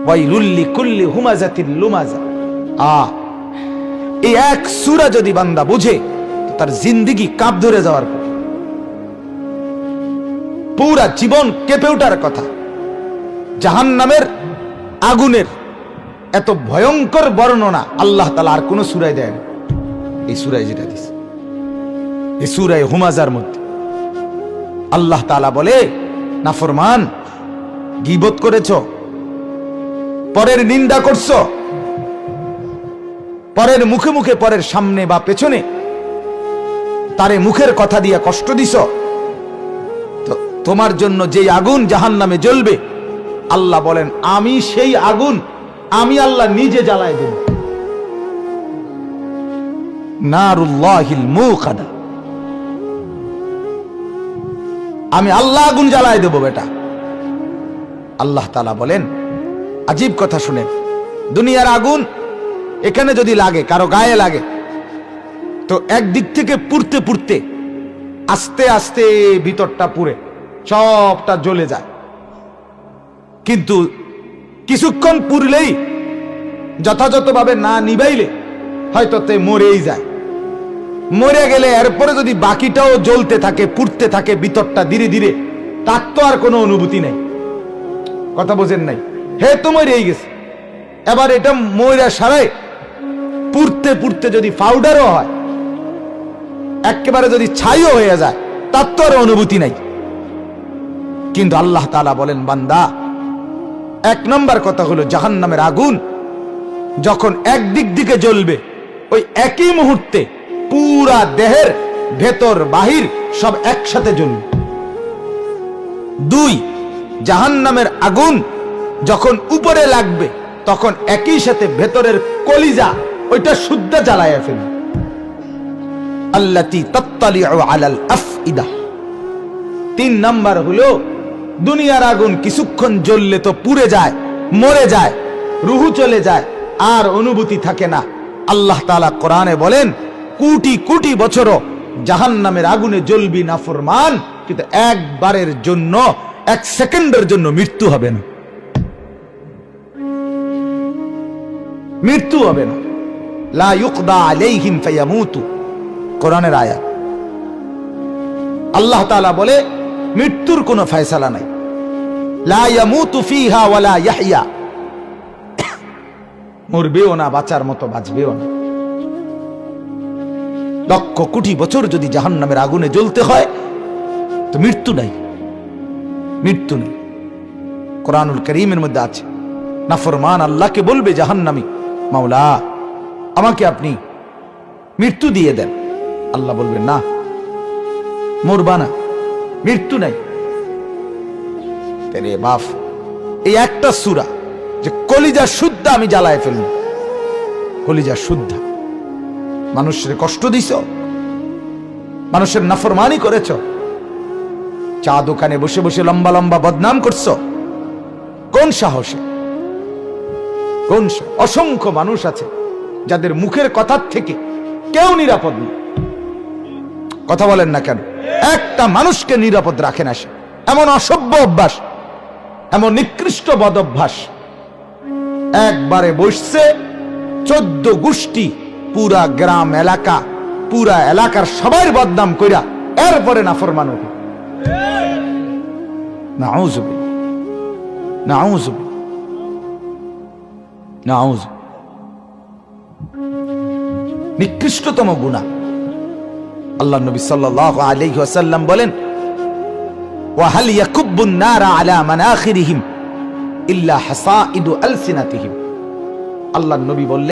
ওয়াইলুল লিকুল্লি হুমাযাতিল লুমাযা। এই এক সূরা যদি বান্দা বুঝে তো তার জিন্দেগি কাঁপ ধরে যাওয়ার কথা, পুরা জীবন কেঁপে ওঠার কথা। জাহান্নামের আগুনের এত ভয়ঙ্কর বর্ণনা আল্লাহ তাআলা আর কোন সূরায় দেন, এই সূরায় যেটা দিয়েছে, এই সূরায়ে হুমাযার মধ্যে আল্লাহ তাআলা বলে, নাফরমান, গীবত করেছো, পরের নিন্দা করছো, পরের মুখে মুখে, পরের সামনে বা পেছনে তারে মুখের কথা দিয়ে কষ্ট দিছ, তো তোমার জন্য যেই আগুন জাহান্নামে জ্বলবে, আল্লাহ বলেন আমি সেই আগুন আমি আল্লাহ নিজে জ্বালায় দেব। নারুল্লাহিল মুকাদা, আমি আল্লাহ আগুন জ্বালায় দেব বেটা। আল্লাহ তাআলা বলেন, আজীব কথা শুনেন, দুনিয়ার আগুন এখানে যদি লাগে, কারো গায়ে লাগে, তো একদিক থেকে পুড়তে পুড়তে আস্তে আস্তে ভিতরটা পুড়ে সবটা জ্বলে যায়। কিন্তু কিছুক্ষণ পুড়লেই, যথাযথভাবে না নিবাইলে হয়তো তে মরেই যায়। মরে গেলে এরপরে যদি বাকিটাও জ্বলতে থাকে, পুড়তে থাকে ভিতরটা ধীরে ধীরে, তার তো আর কোনো অনুভূতি নেই। কথা বোঝেন নাই? হে তো মরেই গেছে। এবার এটা ময়রা সারাই পুড়তে পুড়তে যদি পাউডারও হয়, একেবারে যদি ছাইও হয়ে যায়, তার তো আর অনুভূতি নাই। কিন্তু আল্লাহ তাআলা বলেন, বান্দা, এক নম্বর কথা হলো জাহান্নামের আগুন যখন একদিক দিকে জ্বলবে, ওই একই মুহূর্তে পুরা দেহের ভেতর বাহির সব একসাথে জ্বলবে। দুই, জাহান্নামের আগুন যখন উপরে লাগবে, তখন একই সাথে ভেতরের কলিজা ওইটা শুদ্ধ জ্বালায়া ফেলবে। আল্লাতী তাত্তালিউ আলাল আফইদা। তিন নাম্বার হলো দুনিয়ার আগুন কিছুক্ষণ জ্বললে তো পুড়ে যায়, মরে যায়, রুহু চলে যায়, আর অনুভূতি থাকে না। আল্লাহ তাআলা কোরআনে বলেন, কোটি কোটি বছরও জাহান্নামের আগুনে জ্বলবি নাফরমান, কিন্তু একবারের জন্য, এক সেকেন্ডের জন্য মৃত্যু হবে না, মৃত্যু হবে না। লা ইউকদা আলাইহিম ফায়ামুতু, কোরআনের আয়াত। আল্লাহ তাআলা বলে মৃত্যুর কোনো ফয়সালা নাই। লা ইয়ামুতু ফিহা ওয়ালা ইয়াহইয়া, মরবেও না, বাঁচার মতো বাঁচবেও না। লক্ষ কোটি বছর যদি জাহান্নামের আগুনে জ্বলতে হয় তো মৃত্যু নাই, মৃত্যু নেই। কোরআনুল কারীমের মধ্যে আছে, নাফরমান আল্লাহকে বলবে জাহান্নামী, মাওলা আমাকে আপনি মৃত্যু দিয়ে দেন। আল্লাহ বলবেন, না, মরবা না, মৃত্যু নাই। তেরে বাপ, এই একটা সূরা যে কলিজা শুদ্ধ আমি জ্বালায় ফেলব, কলিজা শুদ্ধ। মানুষের কষ্ট দিছ, মানুষের নাফরমানি করেছ, চা দোকানে বসে বসে লম্বা লম্বা বদনাম করছ, কোন সাহসে? কোন? অসংখ্য মানুষ আছে যাদের মুখের কথার থেকে কেউ নিরাপদ নেই। কথা বলেন না কেন? একটা মানুষকে নিরাপদ রাখে না সে। এমন অসভ্য অভ্যাস, এমন নিকৃষ্ট বদ অভ্যাস। একবারে বসছে 14 গোষ্ঠী, পুরা গ্রাম এলাকা, পুরা এলাকার সবাই বদনাম কইরা এরপরে নাফরমান হবে। নাউযুবিল্লাহ, নাউযুবিল্লাহ, নাউযুবিল্লাহ। নিকৃষ্টতম গুনাহ। আল্লাহ নবী সাল্লাল্লাহু আলাইহি ওয়াসাল্লাম বলেন, ওয়া হাল ইয়াকুব্বুন নারা আলা মানাখিরিহিম ইল্লা হাসাইদু আলসিনাতিহিম। আল্লাহ নবী বললেন,